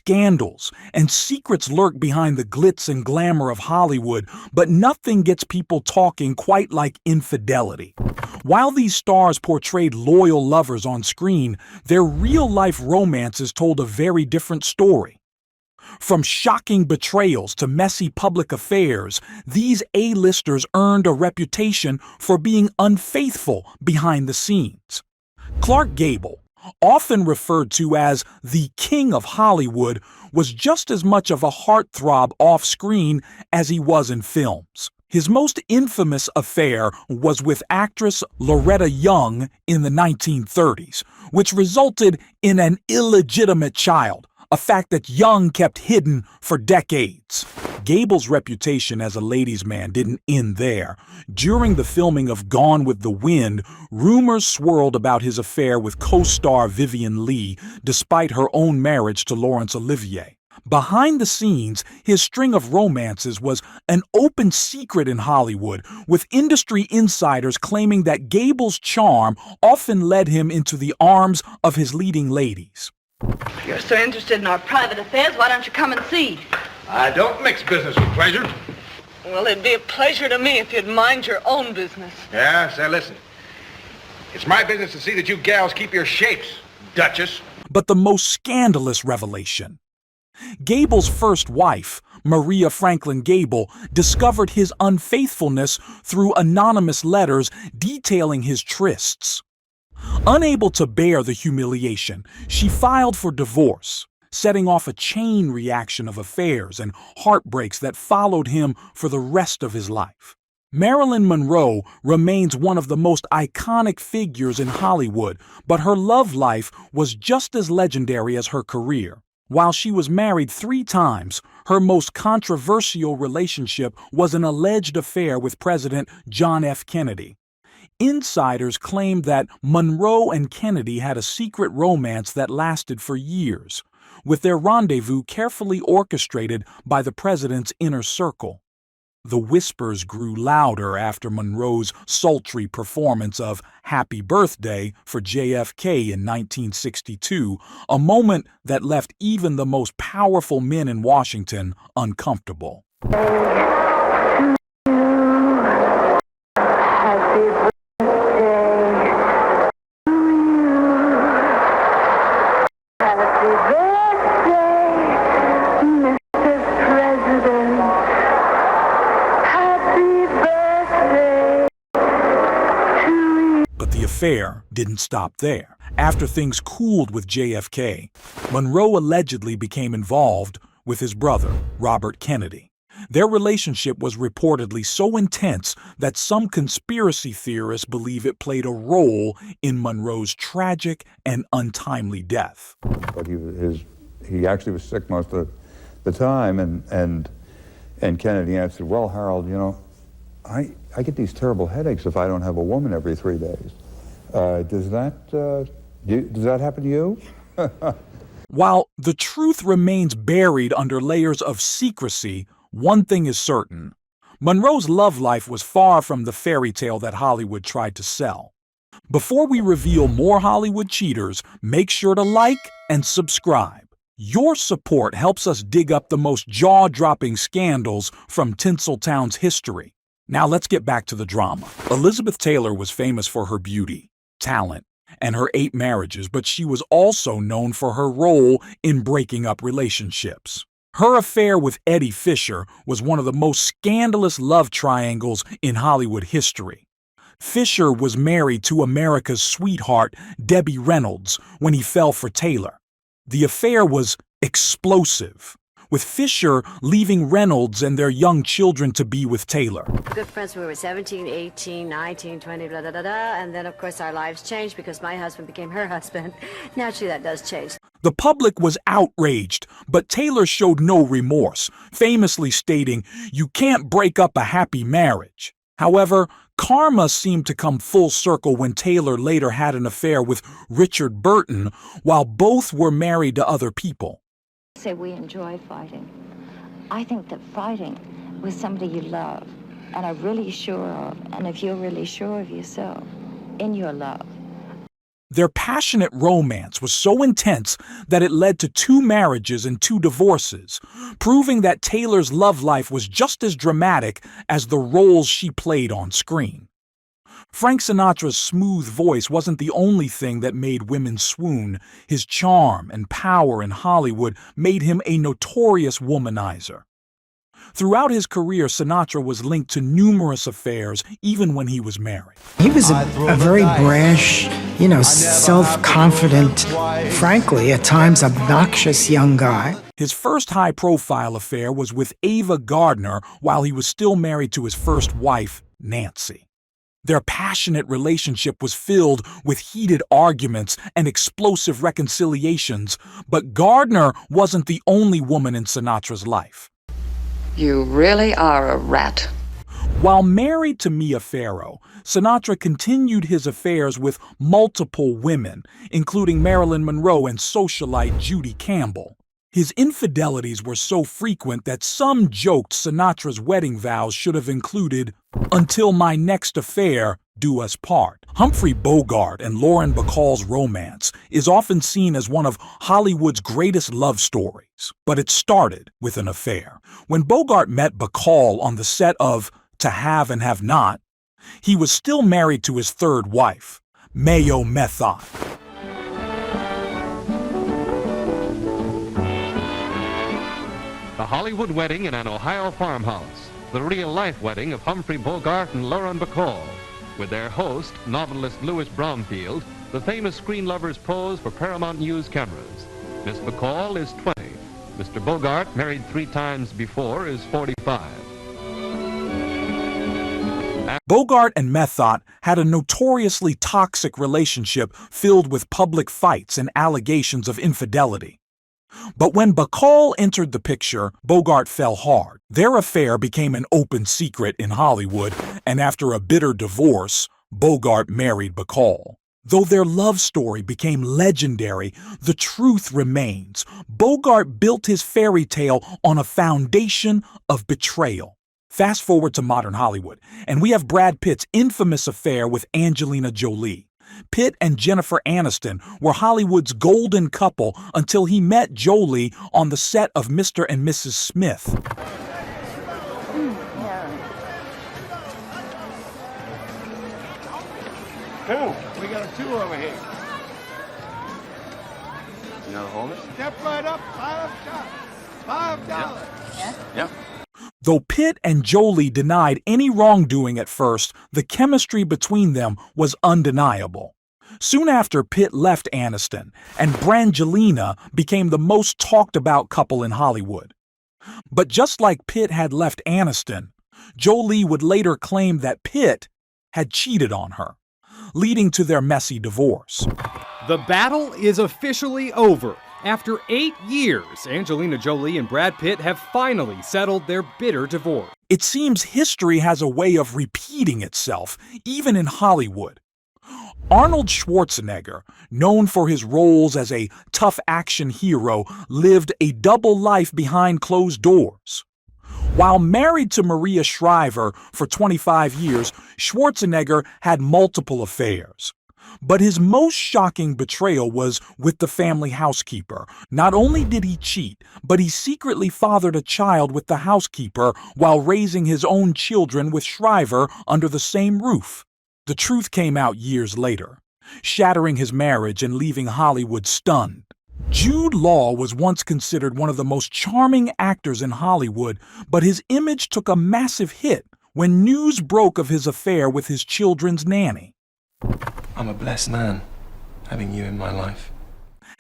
scandals, and secrets lurk behind the glitz and glamour of Hollywood, but nothing gets people talking quite like Infidelity. While these stars portrayed loyal lovers on screen, their real-life romances told a very different story. From shocking betrayals to messy public affairs, these A-listers earned a reputation for being unfaithful behind the scenes. Clark Gable, often referred to as the King of Hollywood, was just as much of a heartthrob off-screen as he was in films. His most infamous affair was with actress Loretta Young in the 1930s, which resulted in an illegitimate child, a fact that Young kept hidden for decades. Gable's reputation as a ladies' man didn't end there. During the filming of Gone with the Wind, rumors swirled about his affair with co-star Vivien Leigh, despite her own marriage to Laurence Olivier. Behind the scenes, his string of romances was an open secret in Hollywood, with industry insiders claiming that Gable's charm often led him into the arms of his leading ladies. If you're so interested in our private affairs, why don't you come and see? I don't mix business with pleasure. Well, it'd be a pleasure to me if you'd mind your own business. Yeah, say, listen. It's my business to see that you gals keep your shapes, Duchess. But the most scandalous revelation. Gable's first wife, Maria Franklin Gable, discovered his unfaithfulness through anonymous letters detailing his trysts. Unable to bear the humiliation, she filed for divorce, setting off a chain reaction of affairs and heartbreaks that followed him for the rest of his life. Marilyn Monroe remains one of the most iconic figures in Hollywood, but her love life was just as legendary as her career. While she was married 3 times, her most controversial relationship was an alleged affair with President John F. Kennedy. Insiders claimed that Monroe and Kennedy had a secret romance that lasted for years, with their rendezvous carefully orchestrated by the president's inner circle. The whispers grew louder after Monroe's sultry performance of Happy Birthday for JFK in 1962, a moment that left even the most powerful men in Washington uncomfortable. The affair didn't stop there. After things cooled with JFK, Monroe allegedly became involved with his brother, Robert Kennedy. Their relationship was reportedly so intense that some conspiracy theorists believe it played a role in Monroe's tragic and untimely death. But he actually was sick most of the time, and Kennedy answered, "Well, Harold, you know, I get these terrible headaches if I don't have a woman every 3 days. Does that happen to you?" While the truth remains buried under layers of secrecy, one thing is certain. Monroe's love life was far from the fairy tale that Hollywood tried to sell. Before we reveal more Hollywood cheaters, make sure to like and subscribe. Your support helps us dig up the most jaw-dropping scandals from Tinseltown's history. Now let's get back to the drama. Elizabeth Taylor was famous for her beauty, talent, and her 8 marriages, but she was also known for her role in breaking up relationships. Her affair with Eddie Fisher was one of the most scandalous love triangles in Hollywood history. Fisher was married to America's sweetheart, Debbie Reynolds, when he fell for Taylor. The affair was explosive, with Fisher leaving Reynolds and their young children to be with Taylor. Good friends when we were 17, 18, 19, 20, blah, blah, blah, blah. And then, of course, our lives changed because my husband became her husband. Naturally, that does change. The public was outraged, but Taylor showed no remorse, famously stating, "You can't break up a happy marriage." However, karma seemed to come full circle when Taylor later had an affair with Richard Burton while both were married to other people. Say we enjoy fighting. I think that fighting with somebody you love and are really sure of, and if you're really sure of yourself in your love. Their passionate romance was so intense that it led to 2 marriages and 2 divorces, proving that Taylor's love life was just as dramatic as the roles she played on screen. Frank Sinatra's smooth voice wasn't the only thing that made women swoon. His charm and power in Hollywood made him a notorious womanizer. Throughout his career, Sinatra was linked to numerous affairs, even when he was married. He was a very brash, self-confident, frankly, at times obnoxious young guy. His first high-profile affair was with Ava Gardner while he was still married to his first wife, Nancy. Their passionate relationship was filled with heated arguments and explosive reconciliations, but Gardner wasn't the only woman in Sinatra's life. You really are a rat. While married to Mia Farrow, Sinatra continued his affairs with multiple women, including Marilyn Monroe and socialite Judy Campbell. His infidelities were so frequent that some joked Sinatra's wedding vows should have included, "Until my next affair, do us part." Humphrey Bogart and Lauren Bacall's romance is often seen as one of Hollywood's greatest love stories, but it started with an affair. When Bogart met Bacall on the set of To Have and Have Not, he was still married to his third wife, Mayo Method. A Hollywood wedding in an Ohio farmhouse, the real-life wedding of Humphrey Bogart and Lauren Bacall. With their host, novelist Louis Bromfield, the famous screen lovers pose for Paramount News cameras. Miss Bacall is 20. Mr. Bogart, married 3 times before, is 45. Bogart and Method had a notoriously toxic relationship filled with public fights and allegations of infidelity. But when Bacall entered the picture, Bogart fell hard. Their affair became an open secret in Hollywood, and after a bitter divorce, Bogart married Bacall. Though their love story became legendary, the truth remains. Bogart built his fairy tale on a foundation of betrayal. Fast forward to modern Hollywood, and we have Brad Pitt's infamous affair with Angelina Jolie. Pitt and Jennifer Aniston were Hollywood's golden couple until he met Jolie on the set of Mr. and Mrs. Smith. Oh, we got a 2 over here. You know the holders? Step right up, $5. Yep. Though Pitt and Jolie denied any wrongdoing at first, the chemistry between them was undeniable. Soon after, Pitt left Aniston, and Brangelina became the most talked about couple in Hollywood. But just like Pitt had left Aniston, Jolie would later claim that Pitt had cheated on her, leading to their messy divorce. The battle is officially over. After 8 years, Angelina Jolie and Brad Pitt have finally settled their bitter divorce. It seems history has a way of repeating itself, even in Hollywood. Arnold Schwarzenegger, known for his roles as a tough action hero, lived a double life behind closed doors. While married to Maria Shriver for 25 years, Schwarzenegger had multiple affairs. But his most shocking betrayal was with the family housekeeper. Not only did he cheat, but he secretly fathered a child with the housekeeper while raising his own children with Shriver under the same roof. The truth came out years later, shattering his marriage and leaving Hollywood stunned. Jude Law was once considered one of the most charming actors in Hollywood, but his image took a massive hit when news broke of his affair with his children's nanny. I'm a blessed man, having you in my life.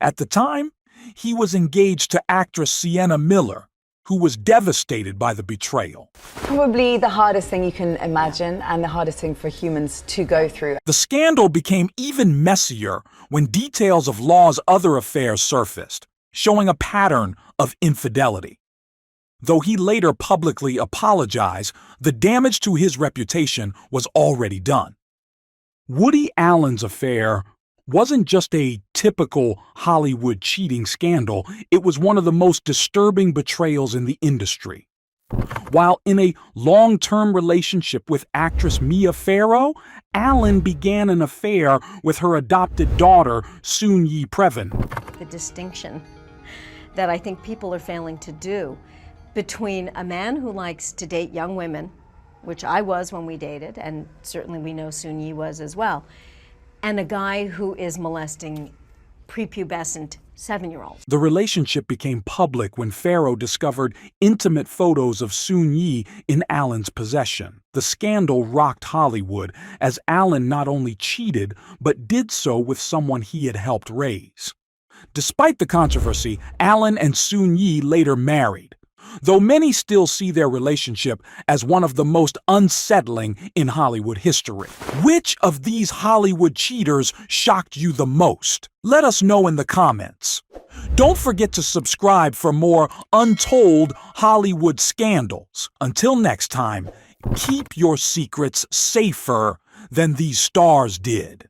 At the time, he was engaged to actress Sienna Miller, who was devastated by the betrayal. Probably the hardest thing you can imagine and the hardest thing for humans to go through. The scandal became even messier when details of Law's other affairs surfaced, showing a pattern of infidelity. Though he later publicly apologized, the damage to his reputation was already done. Woody Allen's affair wasn't just a typical Hollywood cheating scandal, it was one of the most disturbing betrayals in the industry. While in a long-term relationship with actress Mia Farrow, Alan began an affair with her adopted daughter, Soon-Yi Previn. The distinction that I think people are failing to do between a man who likes to date young women, which I was when we dated, and certainly we know Soon-Yi was as well, and a guy who is molesting prepubescent 7-year-olds. The relationship became public when Farrow discovered intimate photos of Soon-Yi in Alan's possession. The scandal rocked Hollywood as Alan not only cheated, but did so with someone he had helped raise. Despite the controversy, Alan and Soon-Yi later married, though many still see their relationship as one of the most unsettling in Hollywood history. Which of these Hollywood cheaters shocked you the most? Let us know in the comments. Don't forget to subscribe for more untold Hollywood scandals. Until next time, keep your secrets safer than these stars did.